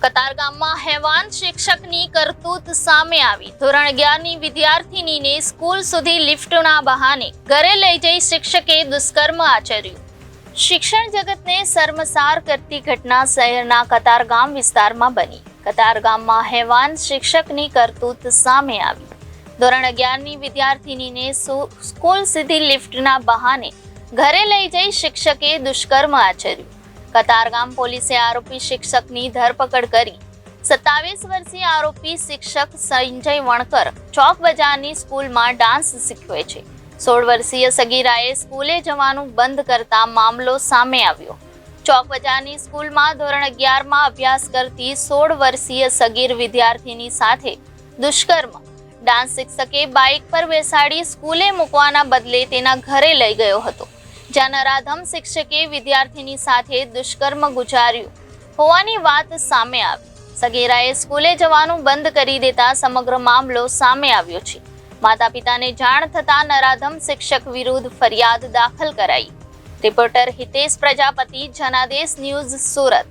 કતારગામમાં હેવાન શિક્ષકની કરતૂત સામે આવી। ધોરણ 11ની વિદ્યાર્થિનીને સ્કૂલ સુધી લિફ્ટના બહાને ઘરે લઈ જઈ શિક્ષકે દુષ્કર્મ આચર્યું। શિક્ષણ જગતને શર્મસાર કરતી ઘટના શહેરના કતારગામ વિસ્તારમાં બની। કતારગામમાં હેવાન શિક્ષકની કરતૂત સામે આવી। ધોરણ 11ની વિદ્યાર્થિનીને સ્કૂલ સુધી લિફ્ટના બહાને ઘરે લઈ જઈ શિક્ષકે દુષ્કર્મ આચર્યું। કતારગામ પોલીસે આરોપી શિક્ષકની ધરપકડ કરી। 27 વર્ષીય આરોપી શિક્ષક સંજય વણકર ચોક બજારની સ્કૂલમાં ડાન્સ શીખવે છે। 16 વર્ષીય સગીરાએ સ્કૂલે જવાનું બંધ કરતા મામલો સામે આવ્યો। ચોક બજારની સ્કૂલમાં ધોરણ 11માં અભ્યાસ કરતી 16 વર્ષીય સગીર વિદ્યાર્થીની સાથે દુષ્કર્મ। ડાન્સ શિક્ષકે બાઇક પર બેસાડી સ્કૂલે મૂકવાના બદલે તેના ઘરે લઈ ગયો હતો, જ્યાં નરાધમ શિક્ષકે વિદ્યાર્થીની સાથે દુષ્કર્મ ગુજાર્યું હોવાની વાત સામે આવી। સગીરાએ સ્કૂલે જવાનું બંધ કરી દેતા સમગ્ર મામલો સામે આવ્યો છે। માતા પિતાને જાણ થતાં નરાધમ શિક્ષક વિરુદ્ધ ફરિયાદ દાખલ કરાઈ। Reporter Hitesh Prajapati, Janadesh news, Surat.